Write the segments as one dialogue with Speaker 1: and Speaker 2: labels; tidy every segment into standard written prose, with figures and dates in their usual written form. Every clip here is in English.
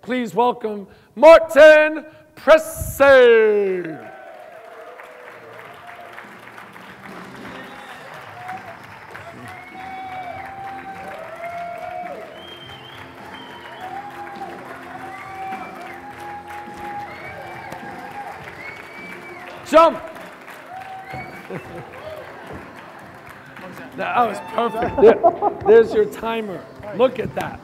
Speaker 1: Please welcome Martin Presse. Jump! That was perfect. There's your timer. Look at that.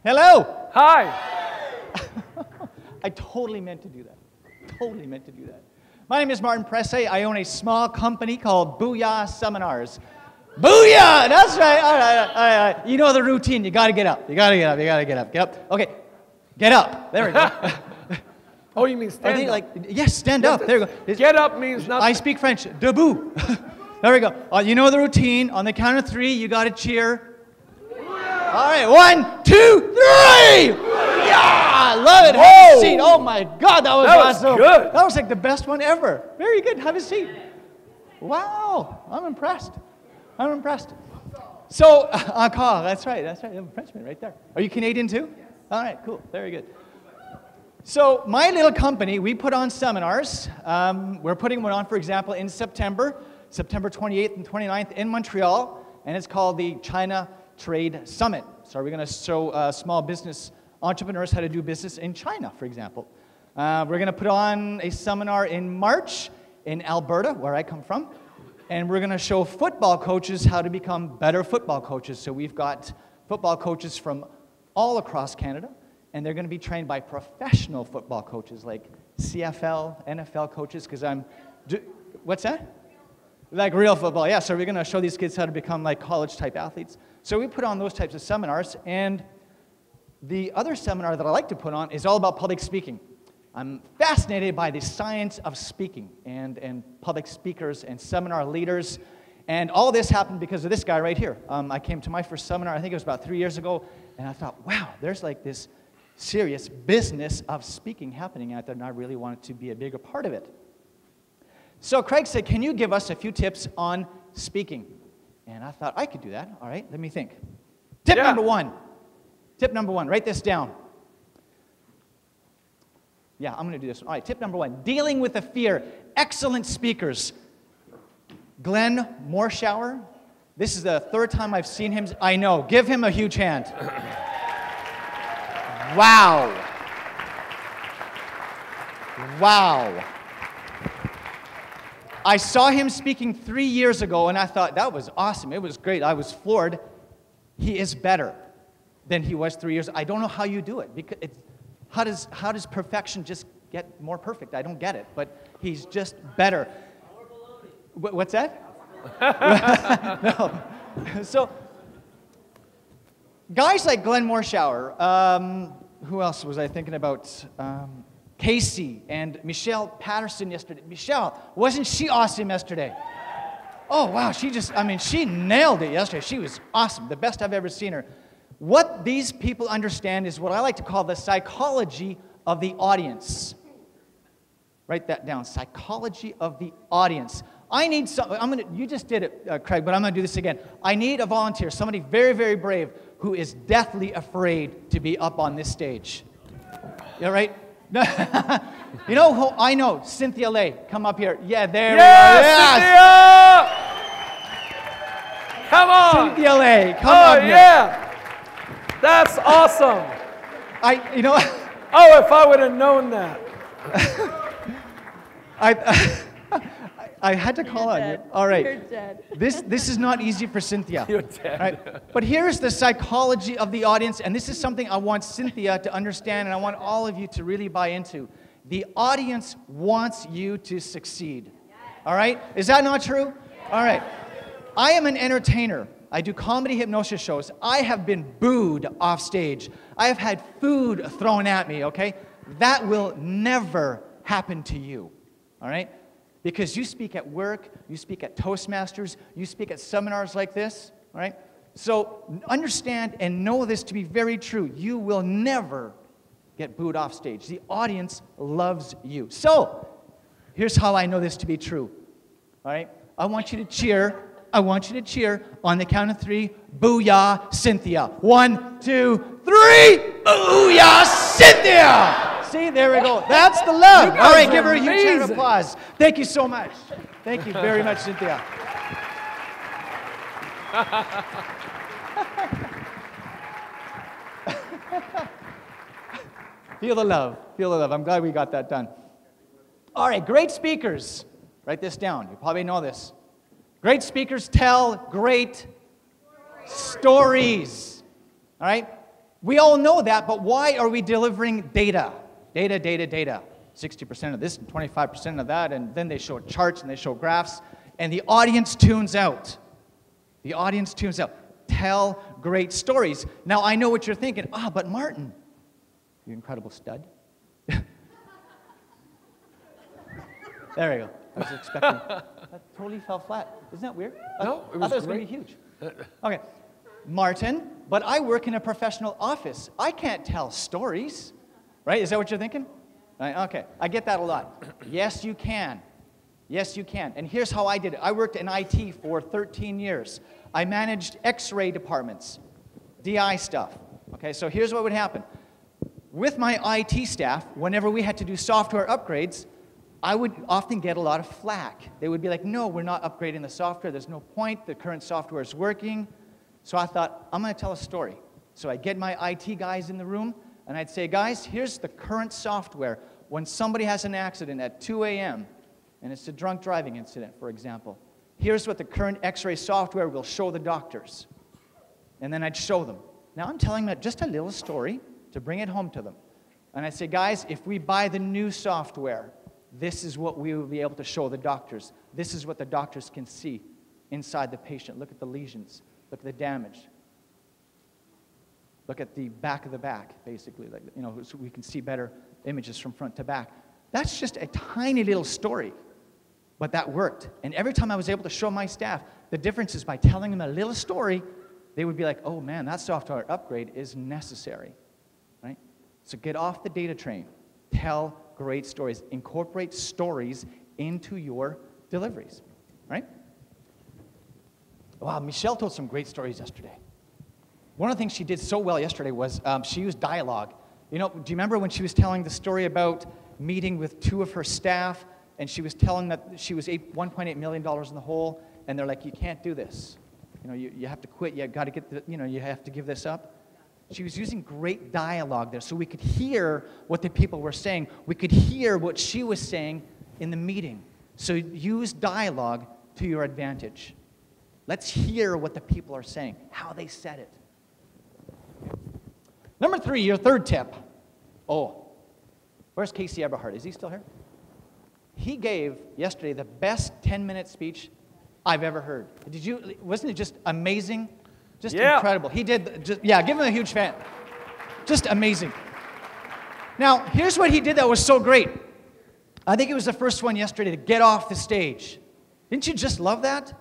Speaker 2: Hello.
Speaker 1: Hi.
Speaker 2: I totally meant to do that. Totally meant to do that. My name is Martin Presse. I own a small company called Booyah Seminars. Booyah! That's right. All right, all right. You know the routine. You got to get up. You got to get up. You got to get up. Get up. Okay. Get up. There we go.
Speaker 1: Oh, you mean stand up?
Speaker 2: Like, yes, stand up. There we go.
Speaker 1: Get up means nothing.
Speaker 2: I speak French. Debout. There we go. You know the routine. On the count of 3, you got to cheer. All right, 1, 2, 3! Yeah, love it. Have a seat. Oh my God, that was awesome.
Speaker 1: Good.
Speaker 2: That was like the best one ever. Very good. Have a seat. Wow, I'm impressed. I'm impressed. So, encore. That's right. That's right. I'm a Frenchman right there. Are you Canadian too? Yes. All right, cool. Very good. So, my little company, we put on seminars. We're putting one on, for example, in September 28th and 29th in Montreal, and it's called the China Trade Summit. So we're going to show small business entrepreneurs how to do business in China, for example. We're going to put on a seminar in March in Alberta, where I come from, and we're going to show football coaches how to become better football coaches. So we've got football coaches from all across Canada, and they're going to be trained by professional football coaches like CFL, NFL coaches, because what's that? Like real football, yeah. So we're going to show these kids how to become like college-type athletes. So we put on those types of seminars, and the other seminar that I like to put on is all about public speaking. I'm fascinated by the science of speaking and public speakers and seminar leaders, and all this happened because of this guy right here. I came to my first seminar, I think it was about 3 years ago, and I thought, wow, there's like this serious business of speaking happening out there, and I really wanted to be a bigger part of it. So Craig said, can you give us a few tips on speaking? And I thought, I could do that. All right, let me think. Tip number one. Tip number 1, write this down. Yeah, I'm going to do this. All right, tip number 1, dealing with the fear. Excellent speakers. Glenn Morshower. This is the 3rd time I've seen him. I know. Give him a huge hand. Wow. Wow. I saw him speaking 3 years ago, and I thought, that was awesome. It was great. I was floored. He is better than he was 3 years ago. I don't know how you do it. Because how does perfection just get more perfect? I don't get it, but he's just better. What's that? No. So, guys like Glenn Morshower, who else was I thinking about? Casey and Michelle Patterson yesterday. Michelle, wasn't she awesome yesterday? Oh, wow, she nailed it yesterday. She was awesome, the best I've ever seen her. What these people understand is what I like to call the psychology of the audience. Write that down, psychology of the audience. I need you just did it, Craig, but I'm going to do this again. I need a volunteer, somebody very, very brave, who is deathly afraid to be up on this stage. You all right? You know who I know? Cynthia Lay. Come up here. Yeah, there we are.
Speaker 1: Yes! Cynthia! Come on!
Speaker 2: Cynthia Lay. Come up here.
Speaker 1: Yeah! That's awesome. Oh, if I would have known that.
Speaker 2: I had to call on you. All right.
Speaker 3: You're dead.
Speaker 2: This is not easy for Cynthia.
Speaker 1: You're dead.
Speaker 2: Right? But here's the psychology of the audience, and this is something I want Cynthia to understand, and I want all of you to really buy into. The audience wants you to succeed. All right? Is that not true? All right. I am an entertainer. I do comedy hypnosis shows. I have been booed off stage. I have had food thrown at me, okay? That will never happen to you. All right? Because you speak at work, you speak at Toastmasters, you speak at seminars like this, all right? So understand and know this to be very true. You will never get booed off stage. The audience loves you. So here's how I know this to be true, all right? I want you to cheer I want you to cheer on the count of 3. Booyah, Cynthia. 1, 2, 3. Booyah, Cynthia! See, there we go. That's the love. All right, give her a huge round of applause. Thank you so much. Thank you very much, Cynthia. Feel the love. Feel the love. I'm glad we got that done. All right, great speakers. Write this down. You probably know this. Great speakers tell great stories. All right? We all know that, but why are we delivering data? Data, data, data. 60% of this and 25% of that, and then they show charts and they show graphs, and the audience tunes out. The audience tunes out. Tell great stories. Now, I know what you're thinking. But Martin, you incredible stud. There we go. I was expecting. That totally fell flat. Isn't that weird?
Speaker 1: No, it was
Speaker 2: I thought it was going to be huge. Okay. Martin, but I work in a professional office. I can't tell stories. Right? Is that what you're thinking? Right, okay. I get that a lot. Yes, you can. Yes, you can. And here's how I did it. I worked in IT for 13 years. I managed X-ray departments, DI stuff. Okay, so here's what would happen. With my IT staff, whenever we had to do software upgrades, I would often get a lot of flack. They would be like, no, we're not upgrading the software. There's no point. The current software is working. So I thought, I'm going to tell a story. So I'd get my IT guys in the room, and I'd say, guys, here's the current software. When somebody has an accident at 2 a.m., and it's a drunk driving incident, for example, here's what the current X-ray software will show the doctors. And then I'd show them. Now I'm telling them just a little story to bring it home to them. And I'd say, guys, if we buy the new software, this is what we will be able to show the doctors. This is what the doctors can see inside the patient. Look at the lesions. Look at the damage. Look at the back of the back, basically, like, you know, so we can see better images from front to back. That's just a tiny little story, but that worked. And every time I was able to show my staff the difference is by telling them a little story, they would be like, oh man, that software upgrade is necessary, right? So get off the data train. Tell great stories. Incorporate stories into your deliveries, right? Wow, Michelle told some great stories yesterday. One of the things she did so well yesterday was she used dialogue. You know, do you remember when she was telling the story about meeting with 2 of her staff, and she was telling that she was $1.8 million in the hole, and they're like, you can't do this. You know, you have to quit. You got to get the, you know, you have to give this up. She was using great dialogue there, so we could hear what the people were saying. We could hear what she was saying in the meeting. So use dialogue to your advantage. Let's hear what the people are saying, how they said it. Number 3, your third tip. Oh, where's Casey Eberhard? Is he still here? He gave yesterday the best 10-minute speech I've ever heard. Did you? Wasn't it just amazing? Just incredible. He did. Just, yeah, give him a huge fan. Just amazing. Now, here's what he did that was so great. I think it was the first one yesterday to get off the stage. Didn't you just love that?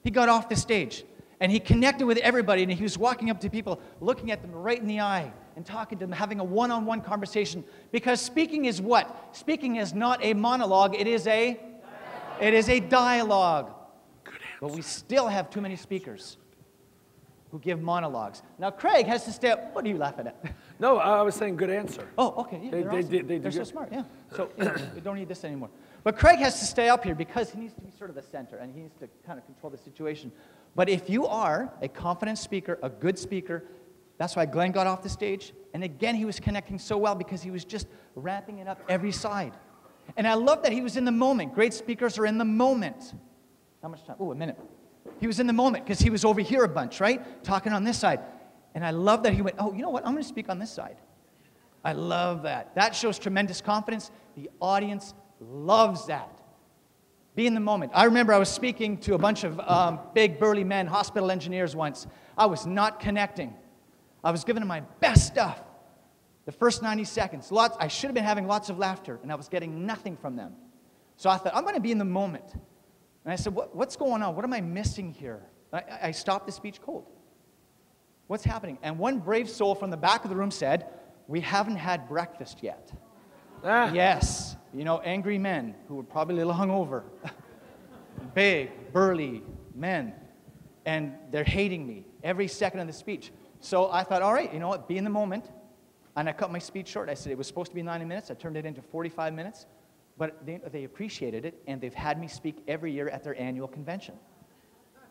Speaker 2: He got off the stage, and he connected with everybody, and he was walking up to people, looking at them right in the eye, and talking to them, having a one-on-one conversation. Because speaking is what? Speaking is not a monologue. It is a dialogue. But we still have too many speakers who give monologues. Now, Craig has to stay up. What are you laughing at?
Speaker 1: No, I was saying good answer.
Speaker 2: Oh, okay. Yeah, they're so
Speaker 1: good.
Speaker 2: smart, yeah. So we don't need this anymore. But Craig has to stay up here because he needs to be sort of the center, and he needs to kind of control the situation. But if you are a confident speaker, a good speaker, that's why Glenn got off the stage. And again, he was connecting so well because he was just ramping it up every side. And I love that he was in the moment. Great speakers are in the moment. How much time? Oh, a minute. He was in the moment because he was over here a bunch, right? Talking on this side. And I love that he went, oh, you know what? I'm going to speak on this side. I love that. That shows tremendous confidence. The audience loves that. Be in the moment. I remember I was speaking to a bunch of big, burly men, hospital engineers once. I was not connecting. I was giving them my best stuff. The first 90 seconds. I should have been having lots of laughter, and I was getting nothing from them. So I thought, I'm going to be in the moment. And I said, what's going on? What am I missing here? I stopped the speech cold. What's happening? And one brave soul from the back of the room said, we haven't had breakfast yet. Yes. You know, angry men who were probably a little hungover. Big, burly men. and they're hating me every second of the speech. So I thought, all right, you know what, be in the moment. And I cut my speech short. I said it was supposed to be 90 minutes. I turned it into 45 minutes. But they appreciated it, and they've had me speak every year at their annual convention.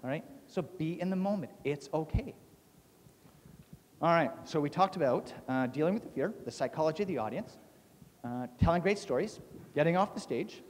Speaker 2: All right? So be in the moment. It's okay. All right, so we talked about dealing with the fear, the psychology of the audience, telling great stories, getting off the stage.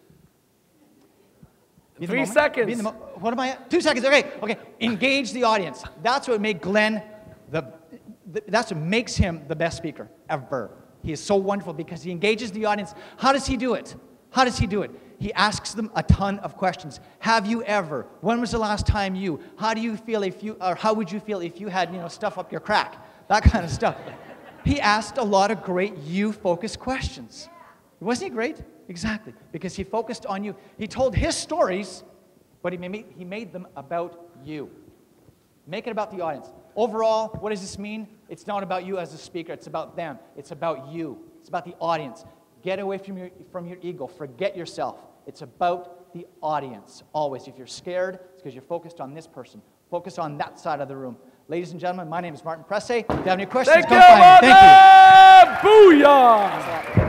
Speaker 1: 3 seconds.
Speaker 2: What am I at? 2 seconds, okay. Engage the audience. That's what made Glenn, that's what makes him the best speaker ever. He is so wonderful because he engages the audience. How does he do it? How does he do it? He asks them a ton of questions. Have you ever? When was the last time you? How do you feel if you, or how would you feel if you had, stuff up your crack? That kind of stuff. He asked a lot of great you-focused questions. Wasn't he great? Exactly. Because he focused on you. He told his stories, but he made them about you. Make it about the audience. Overall, what does this mean? It's not about you as a speaker. It's about them. It's about you. It's about the audience. Get away from your ego. Forget yourself. It's about the audience. Always. If you're scared, it's because you're focused on this person. Focus on that side of the room. Ladies and gentlemen, my name is Martin Presse. If you have any questions, come find me. Thank you.
Speaker 1: Booyah!